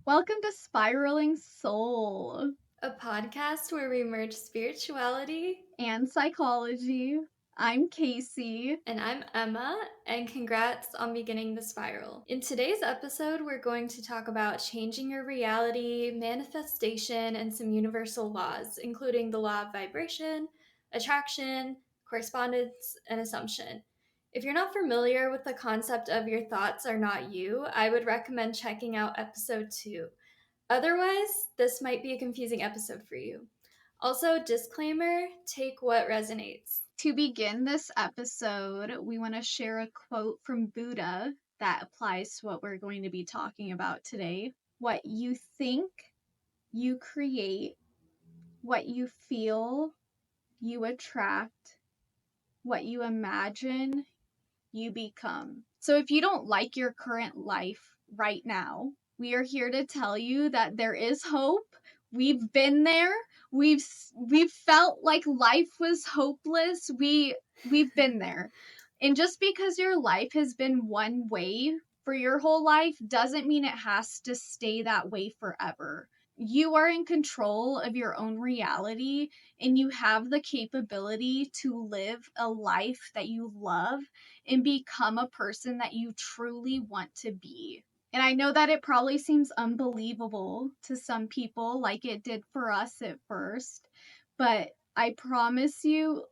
Welcome to Spiraling Soul A podcast where we merge spirituality. and psychology. I'm Casey. And I'm Emma, and congrats on beginning the spiral. In today's episode, we're going to talk about changing your reality, manifestation, and some universal laws, including the law of vibration, attraction, correspondence, and assumption. If you're not familiar with the concept of your thoughts are not you, I would recommend checking out episode 2. Otherwise, this might be a confusing episode for you. Also, disclaimer, take what resonates. To begin this episode, we want to share a quote from Buddha that applies to what we're going to be talking about today. What you think, you create. What you feel, you attract. What you imagine, you become. So if you don't like your current life right now, we are here to tell you that there is hope. We've been there. We've felt like life was hopeless. We've been there. And just because your life has been one way for your whole life doesn't mean it has to stay that way forever. You are in control of your own reality and you have the capability to live a life that you love and become a person that you truly want to be. And I know that it probably seems unbelievable to some people, like it did for us at first, but I promise you,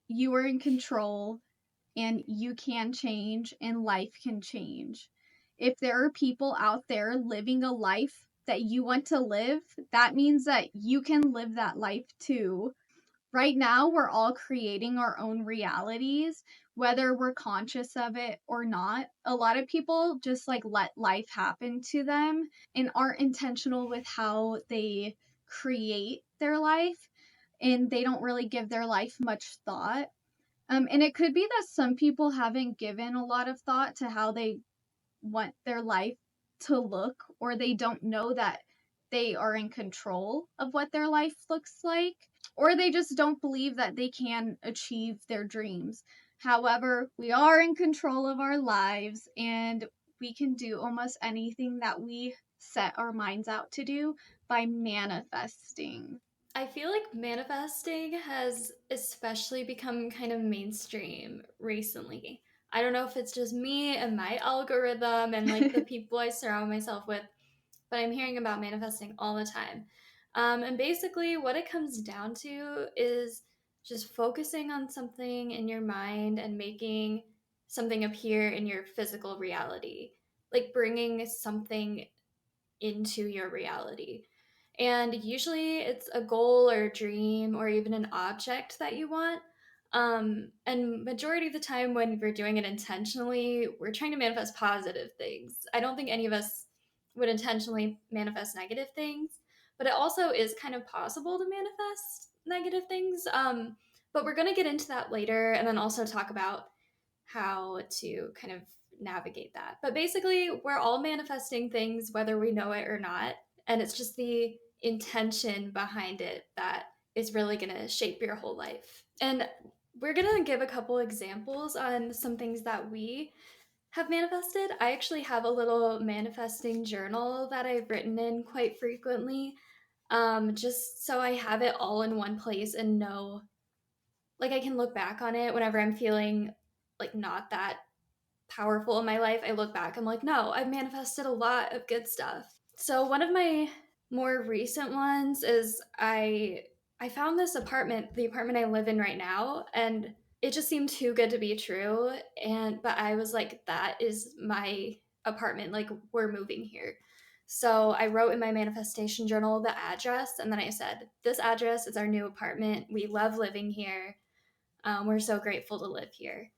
you are in control and you can change and life can change. If there are people out there living a life that you want to live, that means that you can live that life too. Right now, we're all creating our own realities, whether we're conscious of it or not. A lot of people just like let life happen to them and aren't intentional with how they create their life, and they don't really give their life much thought. And it could be that some people haven't given a lot of thought to how they want their life to look, or they don't know that they are in control of what their life looks like, or they just don't believe that they can achieve their dreams. However, we are in control of our lives and we can do almost anything that we set our minds out to do by manifesting. I feel like manifesting has especially become kind of mainstream recently. I don't know if it's just me and my algorithm and like the people I surround myself with, but I'm hearing about manifesting all the time. And basically, what it comes down to is just focusing on something in your mind and making something appear in your physical reality, like bringing something into your reality. And usually it's a goal or a dream or even an object that you want. And majority of the time when we're doing it intentionally, we're trying to manifest positive things. I don't think any of us would intentionally manifest negative things, but it also is kind of possible to manifest negative things. But we're going to get into that later and then also talk about how to kind of navigate that. But basically, we're all manifesting things whether we know it or not. And it's just the intention behind it that is really going to shape your whole life. And we're going to give a couple examples on some things that we have manifested. I actually have a little manifesting journal that I've written in quite frequently, just so I have it all in one place and know, like, I can look back on it whenever I'm feeling like not that powerful in my life. I look back, I'm like, no, I've manifested a lot of good stuff. So one of my more recent ones is I found this apartment, the apartment I live in right now, and it just seemed too good to be true. And but I was like, that is my apartment, like we're moving here. So I wrote in my manifestation journal the address, and then I said, this address is our new apartment. We love living here. We're so grateful to live here.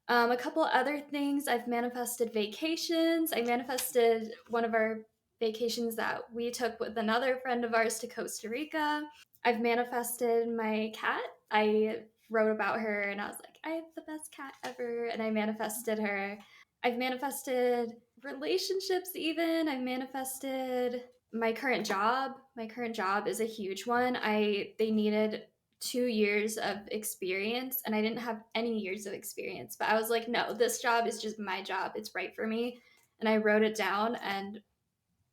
A couple other things, I've manifested vacations. I manifested one of our vacations that we took with another friend of ours to Costa Rica. I've manifested my cat. I wrote about her and I was like, I have the best cat ever. And I manifested her. I've manifested relationships, even. I've manifested my current job. My current job is a huge one. They needed 2 years of experience and I didn't have any years of experience, but I was like, no, this job is just my job. It's right for me. And I wrote it down and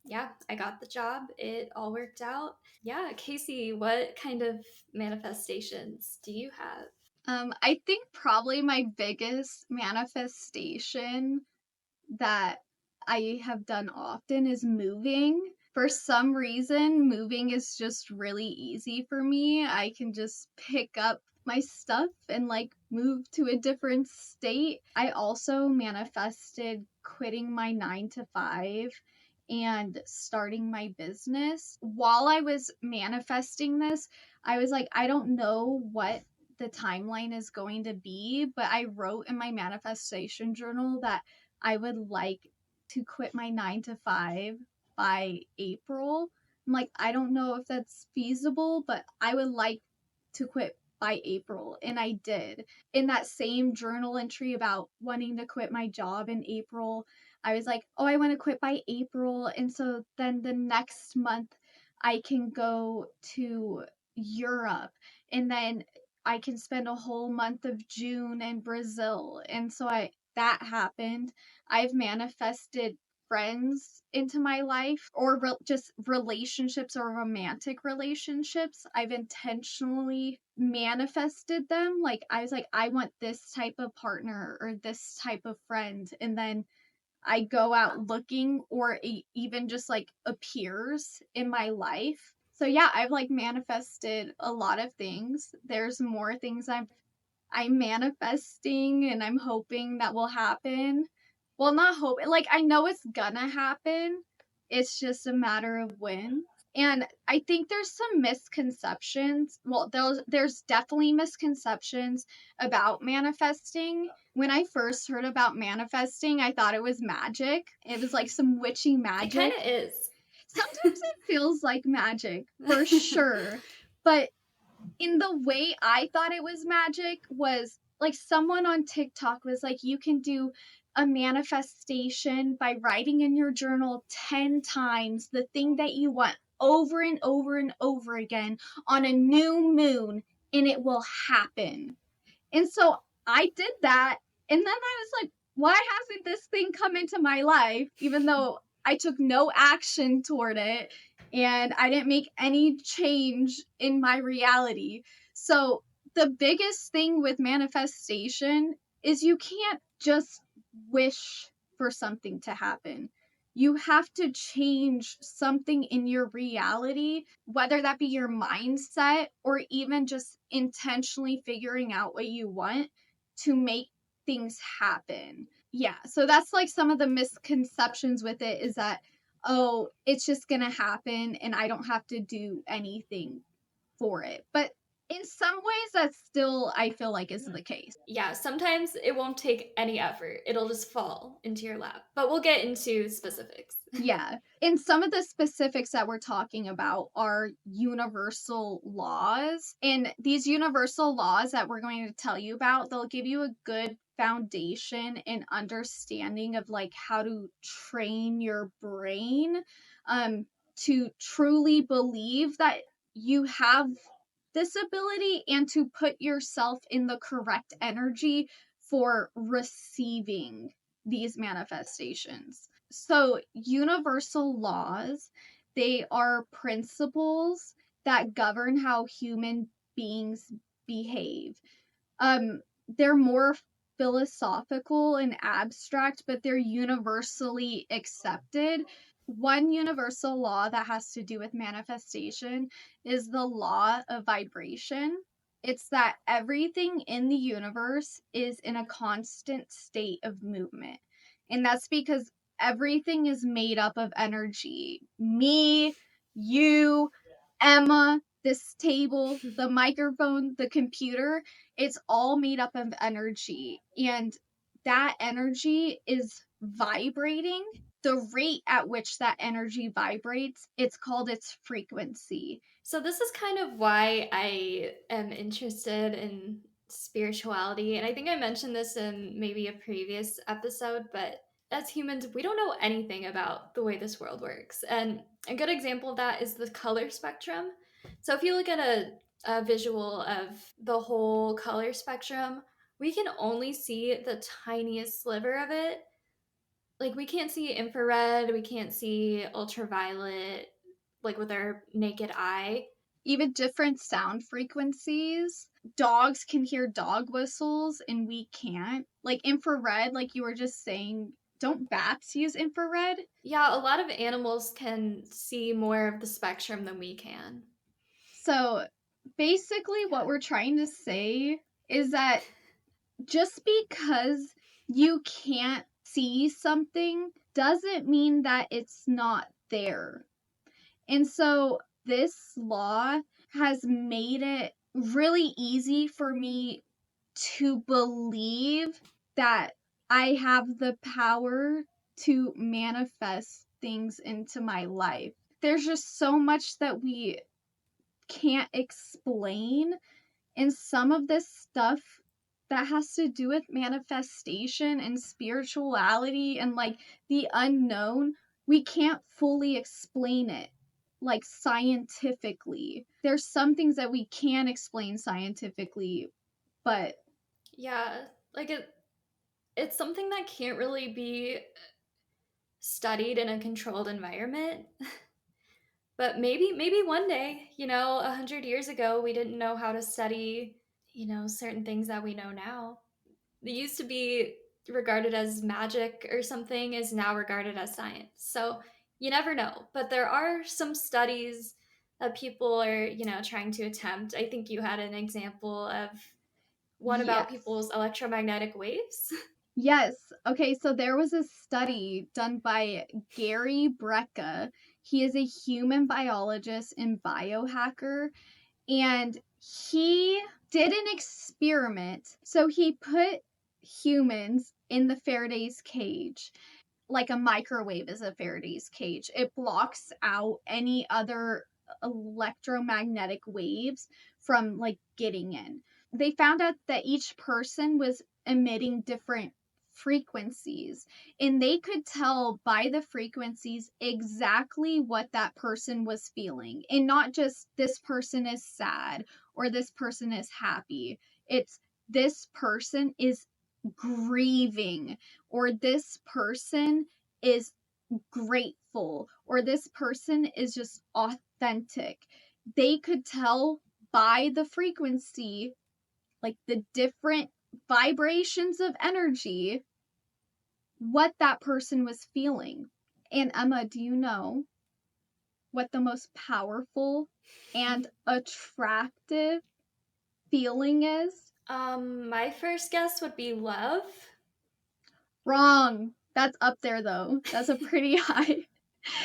Yeah, I got the job. It all worked out. Yeah, Casey, what kind of manifestations do you have? I think probably my biggest manifestation that I have done often is moving. For some reason, moving is just really easy for me. I can just pick up my stuff and like move to a different state. I also manifested quitting my 9 to 5 and starting my business. While I was manifesting this, I was like, I don't know what the timeline is going to be, but I wrote in my manifestation journal that I would like to quit my 9 to 5 by April. I'm like, I don't know if that's feasible, but I would like to quit by April. And I did. In that same journal entry about wanting to quit my job in April, I was like, oh, I want to quit by April. And so then the next month, I can go to Europe. And then I can spend a whole month of June in Brazil. And so that happened. I've manifested friends into my life or just relationships or romantic relationships. I've intentionally manifested them. Like, I was like, I want this type of partner or this type of friend. And then I go out looking or even just like appears in my life. So yeah, I've like manifested a lot of things. There's more things I'm manifesting and I'm hoping that will happen. Well, not hope, like I know it's gonna happen. It's just a matter of when. And I think there's some misconceptions. Well, there's definitely misconceptions about manifesting. When I first heard about manifesting, I thought it was magic. It was like some witchy It kind magic. of is. Sometimes it feels like magic, for sure. But in the way I thought it was magic was like someone on TikTok was like, you can do a manifestation by writing in your journal 10 times the thing that you want over and over and over again on a new moon, and it will happen. And so I did that. And then I was like, why hasn't this thing come into my life? Even though I took no action toward it and I didn't make any change in my reality. So the biggest thing with manifestation is you can't just wish for something to happen. You have to change something in your reality, whether that be your mindset or even just intentionally figuring out what you want to make things happen. Yeah, so that's like some of the misconceptions with it is that, oh, it's just gonna happen and I don't have to do anything for it. But in some ways, that's still, I feel like, is the case. Yeah, sometimes it won't take any effort. It'll just fall into your lap. But we'll get into specifics. Yeah. And some of the specifics that we're talking about are universal laws. And these universal laws that we're going to tell you about, they'll give you a good foundation and understanding of like how to train your brain to truly believe that you have this ability and to put yourself in the correct energy for receiving these manifestations. So, universal laws, they are principles that govern how human beings behave. They're more philosophical and abstract, but they're universally accepted. One universal law that has to do with manifestation is the law of vibration. It's that everything in the universe is in a constant state of movement. And that's because everything is made up of energy. Me, you, Emma, this table, the microphone, the computer, it's all made up of energy. And that energy is vibrating. The rate at which that energy vibrates, it's called its frequency. So, this is kind of why I am interested in spirituality. And I think I mentioned this in maybe a previous episode, but as humans, we don't know anything about the way this world works. And a good example of that is the color spectrum. So, if you look at a visual of the whole color spectrum, we can only see the tiniest sliver of it. Like we can't see infrared, we can't see ultraviolet like with our naked eye. Even different sound frequencies. Dogs can hear dog whistles and we can't. Like infrared, like you were just saying, don't bats use infrared? Yeah, a lot of animals can see more of the spectrum than we can. So basically, what Yeah. we're trying to say is that just because you can't see something doesn't mean that it's not there. And so this law has made it really easy for me to believe that I have the power to manifest things into my life. There's just so much that we can't explain, and some of this stuff that has to do with manifestation and spirituality and like the unknown, we can't fully explain it like scientifically. There's some things that we can explain scientifically, but Yeah, like it's something that can't really be studied in a controlled environment. But maybe one day, 100 years ago, we didn't know how to study, certain things that we know now. They used to be regarded as magic or something is now regarded as science. So you never know. But there are some studies that people are, trying to attempt. I think you had an example of one about yes. people's electromagnetic waves. Yes. Okay, so there was a study done by Gary Brecka. He is a human biologist and biohacker, and he did an experiment. So he put humans in the Faraday's cage. Like a microwave is a Faraday's cage. It blocks out any other electromagnetic waves from like getting in. They found out that each person was emitting different frequencies, and they could tell by the frequencies exactly what that person was feeling, and not just this person is sad or this person is happy. It's this person is grieving, or this person is grateful, or this person is just authentic. They could tell by the frequency, like the different vibrations of energy, what that person was feeling. And Emma, do you know what the most powerful and attractive feeling is? My first guess would be love. Wrong. That's up there though. That's a pretty high.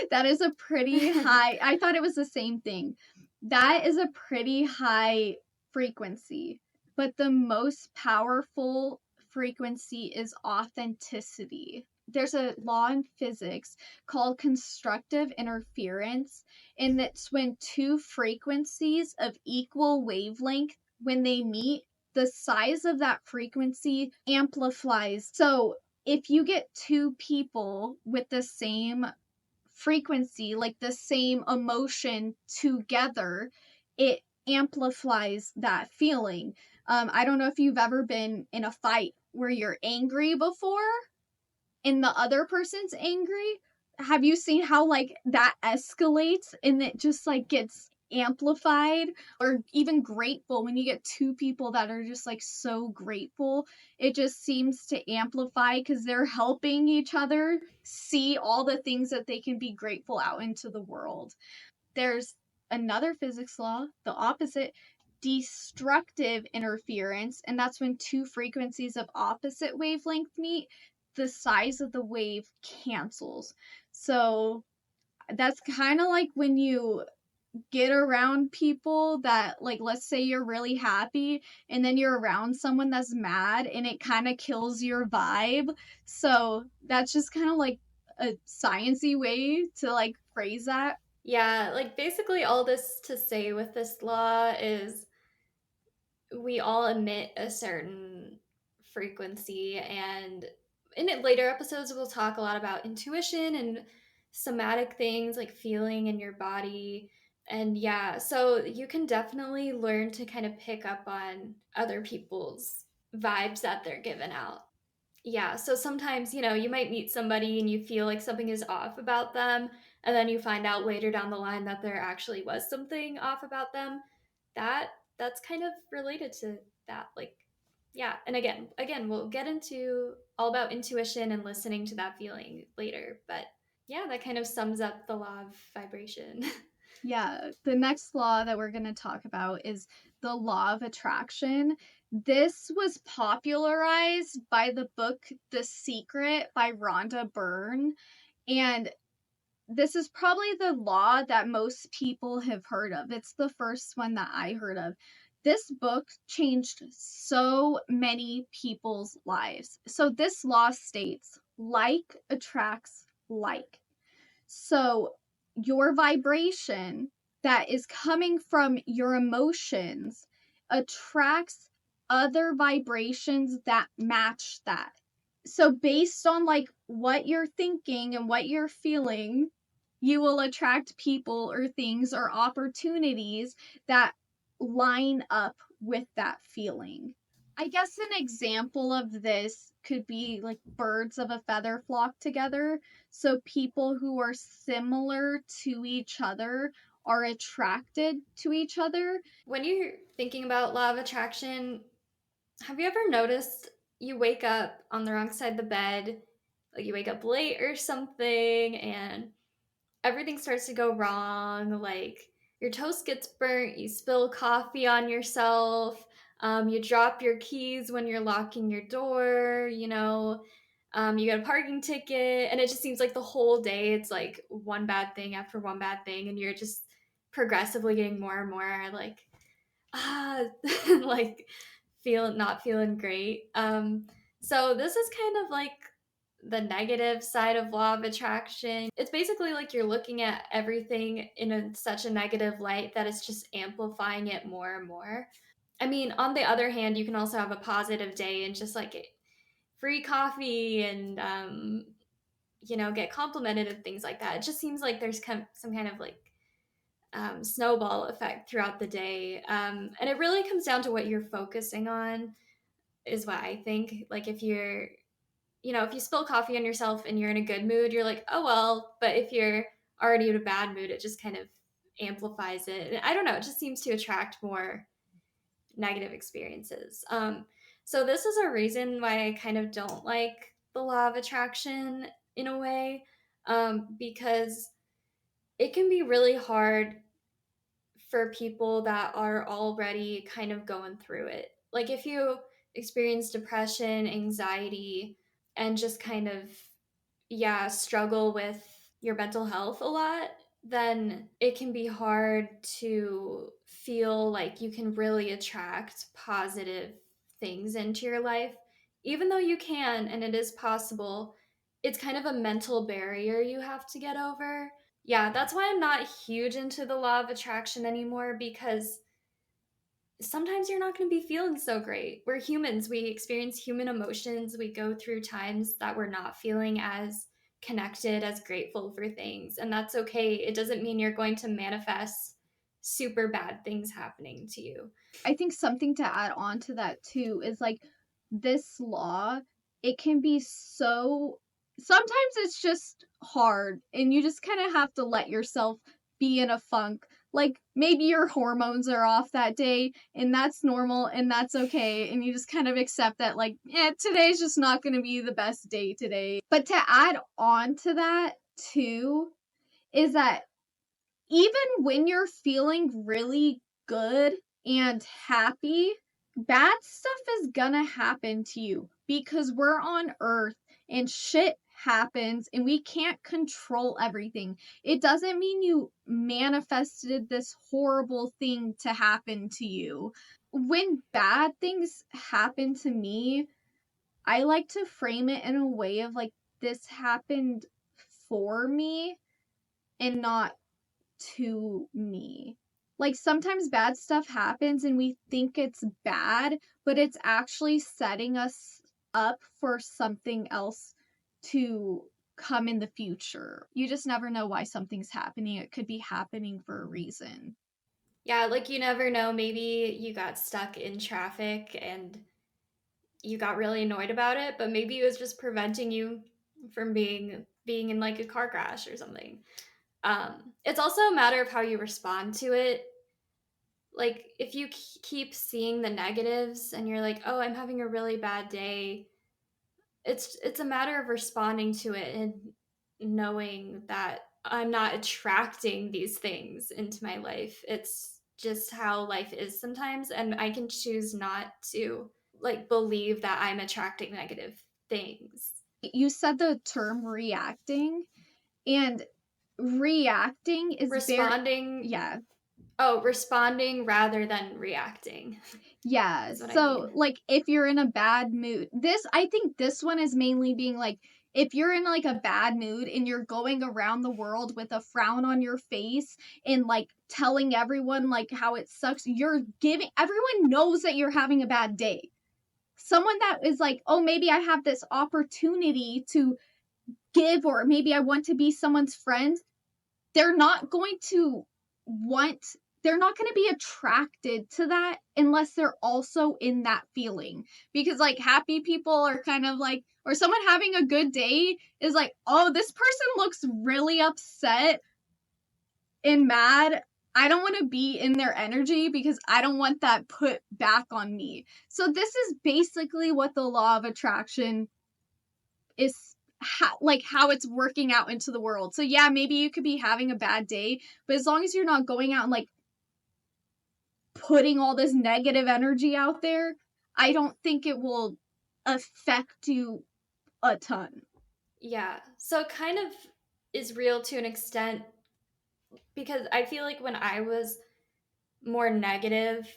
That is a pretty high. I thought it was the same thing. That is a pretty high frequency. But the most powerful frequency is authenticity. There's a law in physics called constructive interference, and it's when two frequencies of equal wavelength, when they meet, the size of that frequency amplifies. So if you get two people with the same frequency, like the same emotion together, it amplifies that feeling. I don't know if you've ever been in a fight where you're angry before and the other person's angry. Have you seen how like that escalates and it just like gets amplified? Or even grateful, when you get two people that are just like so grateful, it just seems to amplify because they're helping each other see all the things that they can be grateful out into the world. There's another physics law, the opposite, destructive interference, and that's when two frequencies of opposite wavelength meet, the size of the wave cancels. So that's kind of like when you get around people that, like, let's say you're really happy and then you're around someone that's mad and it kind of kills your vibe. So that's just kind of like a sciency way to like phrase that. Yeah, like basically all this to say with this law is we all emit a certain frequency, and in later episodes we'll talk a lot about intuition and somatic things like feeling in your body. And yeah, so you can definitely learn to kind of pick up on other people's vibes that they're giving out. Yeah, so sometimes, you might meet somebody and you feel like something is off about them, and then you find out later down the line that there actually was something off about them. That that's kind of related to that. Like, yeah, and again, we'll get into all about intuition and listening to that feeling later, but yeah, that kind of sums up the law of vibration. Yeah, the next law that we're going to talk about is the law of attraction. This was popularized by the book The Secret by Rhonda Byrne. And this is probably the law that most people have heard of. It's the first one that I heard of. This book changed so many people's lives. So, this law states like attracts like. So, your vibration that is coming from your emotions attracts other vibrations that match that. So, based on like what you're thinking and what you're feeling, you will attract people or things or opportunities that line up with that feeling. I guess an example of this could be like birds of a feather flock together. So people who are similar to each other are attracted to each other. When you're thinking about law of attraction, have you ever noticed you wake up on the wrong side of the bed, like you wake up late or something, and everything starts to go wrong? Like your toast gets burnt, you spill coffee on yourself, you drop your keys when you're locking your door, you get a parking ticket, and it just seems like the whole day it's like one bad thing after one bad thing, and you're just progressively getting more and more like, ah, like not feeling great. So this is kind of like the negative side of law of attraction. It's basically like you're looking at everything in such a negative light that it's just amplifying it more and more. I mean, on the other hand, you can also have a positive day and just like free coffee and get complimented and things like that. It just seems like there's some kind of like snowball effect throughout the day. And it really comes down to what you're focusing on, is what I think. Like if you spill coffee on yourself and you're in a good mood, you're like, oh well. But if you're already in a bad mood, it just kind of amplifies it. And I don't know, it just seems to attract more negative experiences. So this is a reason why I kind of don't like the law of attraction in a way, because it can be really hard for people that are already kind of going through it. Like if you experience depression, anxiety, and just kind of, yeah, struggle with your mental health a lot, then it can be hard to feel like you can really attract positive things into your life. Even though you can, and it is possible, it's kind of a mental barrier you have to get over. Yeah, that's why I'm not huge into the law of attraction anymore, because sometimes you're not going to be feeling so great. We're humans, we experience human emotions, we go through times that we're not feeling as connected, as grateful for things, and that's okay. It doesn't mean you're going to manifest super bad things happening to you. I think something to add on to that too is like this law, it can be so sometimes it's just hard and you just kind of have to let yourself be in a funk. Like maybe your hormones are off that day and that's normal and that's okay and you just kind of accept that like, yeah, today's just not going to be the best day today. But to add on to that too is that even when you're feeling really good and happy, bad stuff is gonna happen to you because we're on earth and shit happens and we can't control everything. It doesn't mean you manifested this horrible thing to happen to you. When bad things happen to me, I like to frame it in a way of like, this happened for me and not to me. Like sometimes bad stuff happens and we think it's bad, but it's actually setting us up for something else to come in the future. You just never know why something's happening. It could be happening for a reason. Yeah, like you never know, maybe you got stuck in traffic and you got really annoyed about it, but maybe it was just preventing you from being in like a car crash or something. It's also a matter of how you respond to it. Like if you keep seeing the negatives and you're like, "Oh, I'm having a really bad day." It's a matter of responding to it and knowing that I'm not attracting these things into my life. It's just how life is sometimes, and I can choose not to like believe that I'm attracting negative things. You said the term reacting, and reacting is very, Responding, yeah. oh, responding rather than reacting Yeah. is what I So, mean. like, if you're in a bad mood, I think this one is mainly being like, if you're in like a bad mood and you're going around the world with a frown on your face and like telling everyone like how it sucks, everyone knows that you're having a bad day. Someone that is like, oh, maybe I have this opportunity to give, or maybe I want to be someone's friend, they're not going to want they're not going to be attracted to that unless they're also in that feeling, because like happy people are kind of like, or someone having a good day is like, oh, this person looks really upset and mad. I don't want to be in their energy because I don't want that put back on me. So this is basically what the law of attraction is, how it's working out into the world. So yeah, maybe you could be having a bad day, but as long as you're not going out and like putting all this negative energy out there, I don't think it will affect you a ton. Yeah. So it kind of is real to an extent because I feel like when I was more negative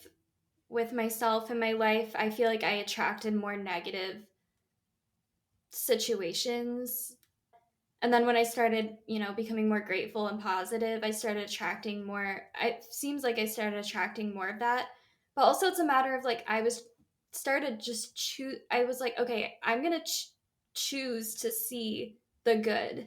with myself in my life, I feel like I attracted more negative situations. And then when I started, becoming more grateful and positive, I started attracting more. It seems like I started attracting more of that. But also, it's a matter of like, started just choose. I was like, okay, I'm going to choose to see the good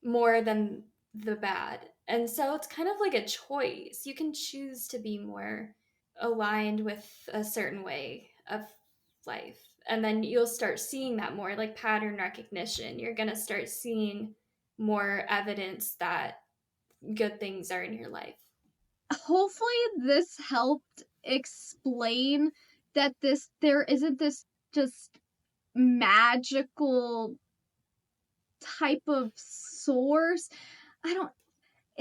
more than the bad. And so it's kind of like a choice. You can choose to be more aligned with a certain way of life. And then you'll start seeing that more like pattern recognition. You're going to start seeing more evidence that good things are in your life. Hopefully this helped explain that there isn't this just magical type of source. I don't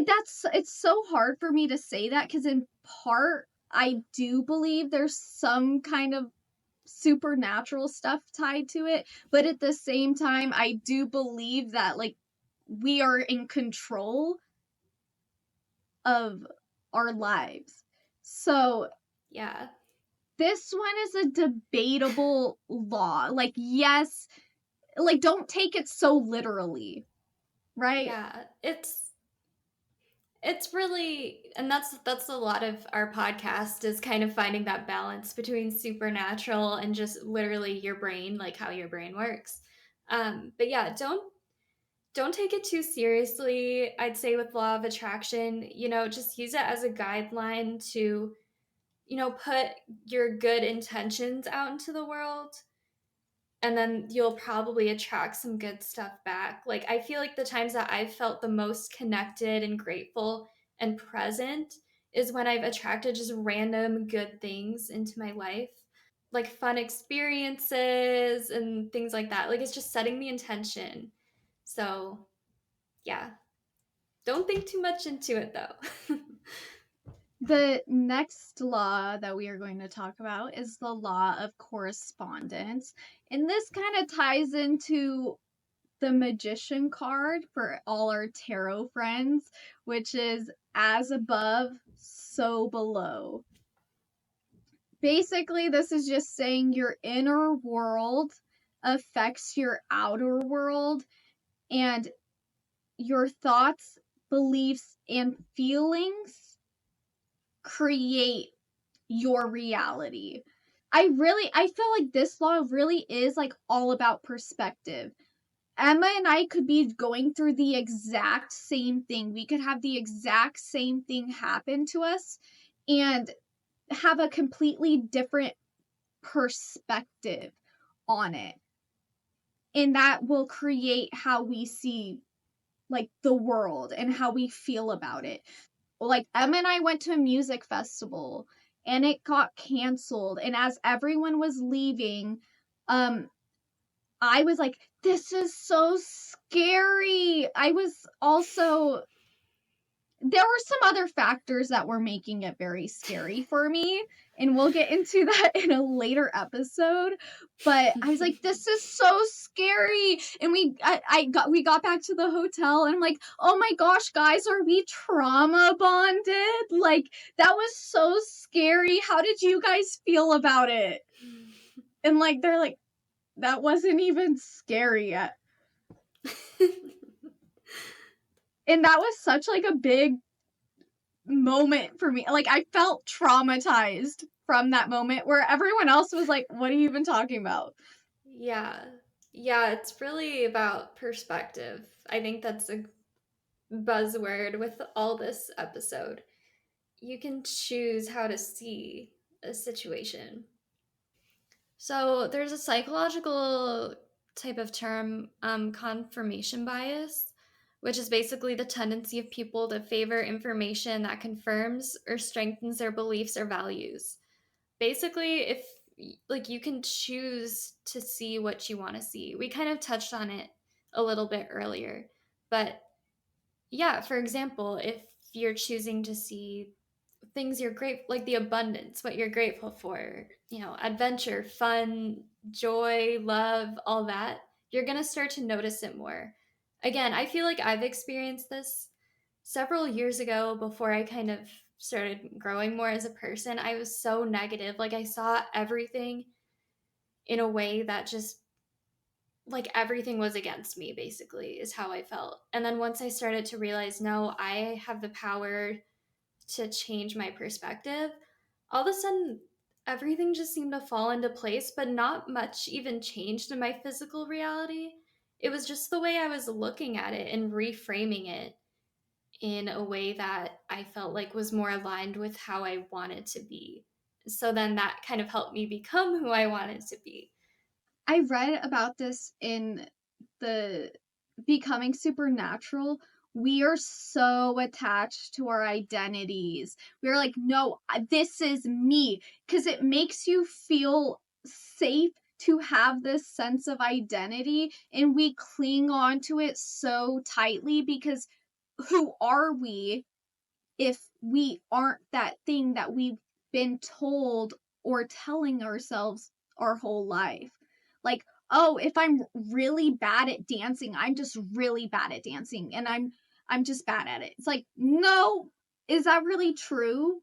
it's so hard for me to say that, because in part I do believe there's some kind of supernatural stuff tied to it, but at the same time I do believe that like we are in control of our lives. So Yeah. this one is a debatable law. Like, yes, like don't take it so literally, right? Yeah. It's really, and that's a lot of our podcast is kind of finding that balance between supernatural and just literally your brain, like how your brain works. But yeah, don't take it too seriously. I'd say with law of attraction, just use it as a guideline to, put your good intentions out into the world, and then you'll probably attract some good stuff back. Like I feel like the times that I've felt the most connected and grateful and present is when I've attracted just random good things into my life. Like fun experiences and things like that. Like it's just setting the intention. So, yeah. Don't think too much into it though. The next law that we are going to talk about is the law of correspondence. And this kind of ties into the magician card for all our tarot friends, which is as above, so below. Basically, this is just saying your inner world affects your outer world, and your thoughts, beliefs, and feelings create your reality. I feel like this law really is like all about perspective. Emma and I could be going through the exact same thing. We could have the exact same thing happen to us and have a completely different perspective on it. And that will create how we see like the world and how we feel about it. Like Emma and I went to a music festival and it got canceled. And as everyone was leaving, I was like, this is so scary. I was also, there were some other factors that were making it very scary for me, and we'll get into that in a later episode. But I was like, this is so scary. And we got back to the hotel and I'm like, oh my gosh, guys, are we trauma bonded? Like, that was so scary. How did you guys feel about it? And like, they're like, that wasn't even scary yet. And that was such like a big moment for me. Like, I felt traumatized from that moment where everyone else was like, what are you even talking about? Yeah. Yeah, it's really about perspective. I think that's a buzzword with all this episode. You can choose how to see a situation. So there's a psychological type of term, confirmation bias, which is basically the tendency of people to favor information that confirms or strengthens their beliefs or values. Basically, if like you can choose to see what you want to see. We kind of touched on it a little bit earlier, but yeah, for example, if you're choosing to see things you're grateful, like the abundance, what you're grateful for, adventure, fun, joy, love, all that, you're going to start to notice it more. Again, I feel like I've experienced this several years ago before I kind of started growing more as a person. I was so negative. Like I saw everything in a way that just like everything was against me, basically, is how I felt. And then once I started to realize, no, I have the power to change my perspective, all of a sudden everything just seemed to fall into place, but not much even changed in my physical reality. It was just the way I was looking at it and reframing it in a way that I felt like was more aligned with how I wanted to be. So then that kind of helped me become who I wanted to be. I read about this in the Becoming Supernatural. We are so attached to our identities. We're like, no, this is me. Because it makes you feel safe to have this sense of identity. And we cling on to it so tightly because who are we if we aren't that thing that we've been told or telling ourselves our whole life? Like, oh, if I'm really bad at dancing, I'm just really bad at dancing and I'm just bad at it. It's like, no, is that really true?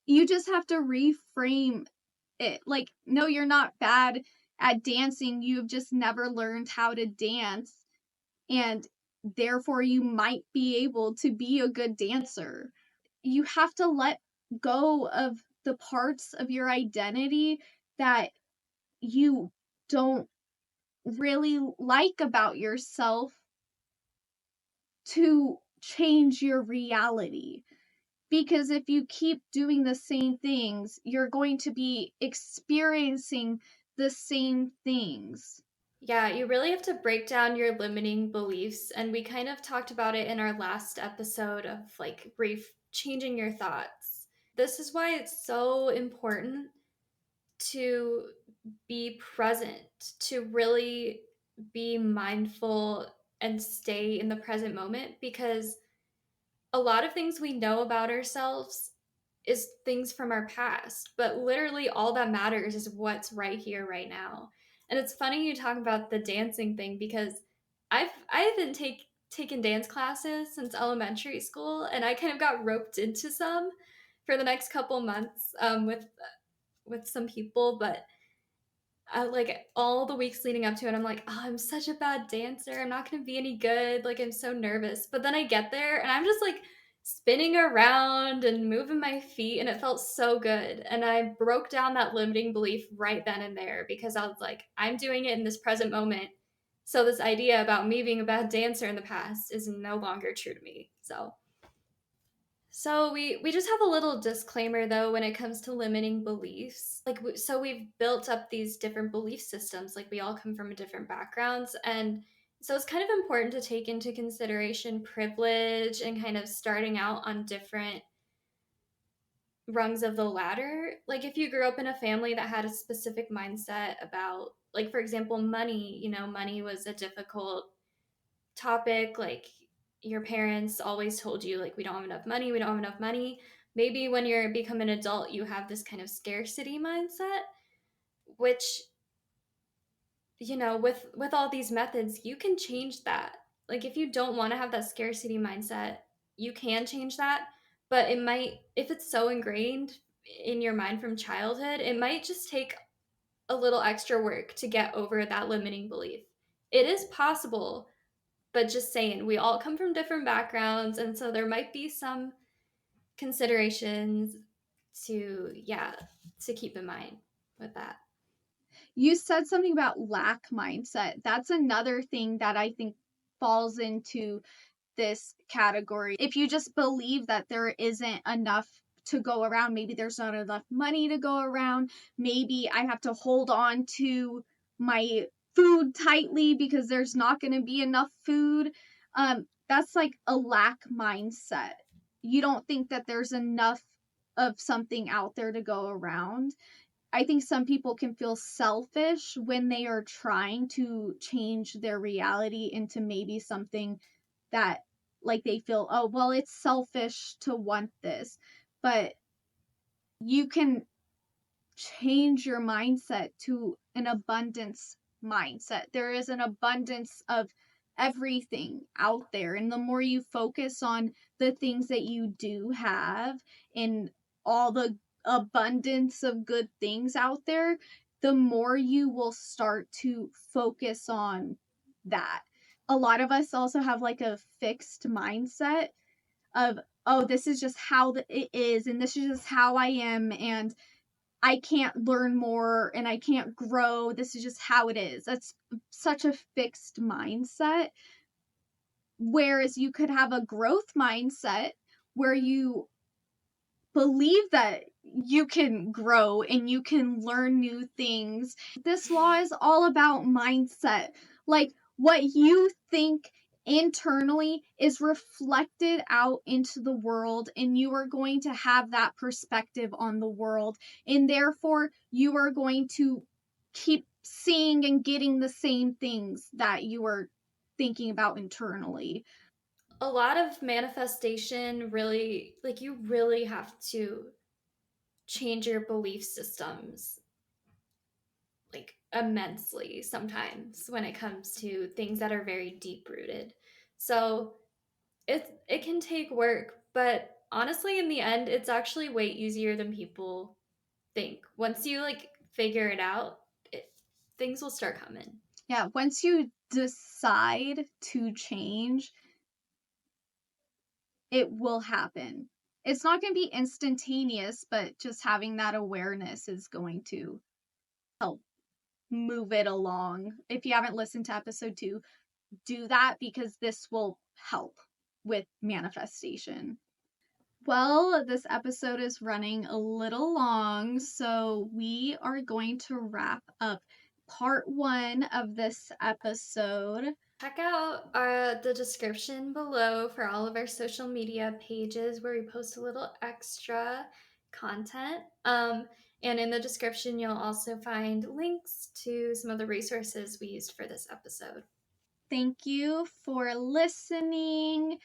You just have to reframe it. Like, no, you're not bad at dancing. You've just never learned how to dance. And therefore, you might be able to be a good dancer. You have to let go of the parts of your identity that you don't really like about yourself to change your reality. Because if you keep doing the same things, you're going to be experiencing the same things. Yeah, you really have to break down your limiting beliefs. And we kind of talked about it in our last episode of like changing your thoughts. This is why it's so important to be present, to really be mindful and stay in the present moment, because a lot of things we know about ourselves is things from our past, but literally all that matters is what's right here, right now. And it's funny you talk about the dancing thing because I haven't taken dance classes since elementary school, and I kind of got roped into some for the next couple months with some people, but like all the weeks leading up to it, I'm like, oh, I'm such a bad dancer. I'm not going to be any good. Like, I'm so nervous. But then I get there and I'm just like spinning around and moving my feet, and it felt so good. And I broke down that limiting belief right then and there because I was like, I'm doing it in this present moment. So this idea about me being a bad dancer in the past is no longer true to me. So So we just have a little disclaimer though when it comes to limiting beliefs. So we've built up these different belief systems. Like we all come from different backgrounds, and so it's kind of important to take into consideration privilege and kind of starting out on different rungs of the ladder. Like if you grew up in a family that had a specific mindset about, like, for example, money, money was a difficult topic. Like your parents always told you, like, we don't have enough money, we don't have enough money. Maybe when you're become an adult, you have this kind of scarcity mindset, which, with all these methods, you can change that. Like if you don't want to have that scarcity mindset, you can change that. But it might, if it's so ingrained in your mind from childhood, it might just take a little extra work to get over that limiting belief. It is possible, but just saying, we all come from different backgrounds, and so there might be some considerations to, yeah, to keep in mind with that. You said something about lack mindset. That's another thing that I think falls into this category. If you just believe that there isn't enough to go around, maybe there's not enough money to go around, maybe I have to hold on to my food tightly because there's not going to be enough food. That's like a lack mindset. You don't think that there's enough of something out there to go around. I think some people can feel selfish when they are trying to change their reality into maybe something that, like, they feel, oh, well, it's selfish to want this. But you can change your mindset to an abundance mindset. There is an abundance of everything out there. And the more you focus on the things that you do have and all the abundance of good things out there, the more you will start to focus on that. A lot of us also have like a fixed mindset of, oh, this is just how it is, and this is just how I am, and I can't learn more and I can't grow. This is just how it is. That's such a fixed mindset. Whereas you could have a growth mindset where you believe that you can grow and you can learn new things. This law is all about mindset. Like what you think internally is reflected out into the world, and you are going to have that perspective on the world. And therefore, you are going to keep seeing and getting the same things that you are thinking about internally. A lot of manifestation really, like, you really have to change your belief systems, like, immensely sometimes when it comes to things that are very deep rooted. So it can take work, but honestly in the end it's actually way easier than people think. Once you, like, figure it out, things will start coming. Yeah, once you decide to change, it will happen. It's not going to be instantaneous, but just having that awareness is going to help move it along. If you haven't listened to episode 2, do that because this will help with manifestation. Well, this episode is running a little long, so we are going to wrap up part 1 of this episode. Check out the description below for all of our social media pages where we post a little extra content. And in the description, you'll also find links to some of the resources we used for this episode. Thank you for listening.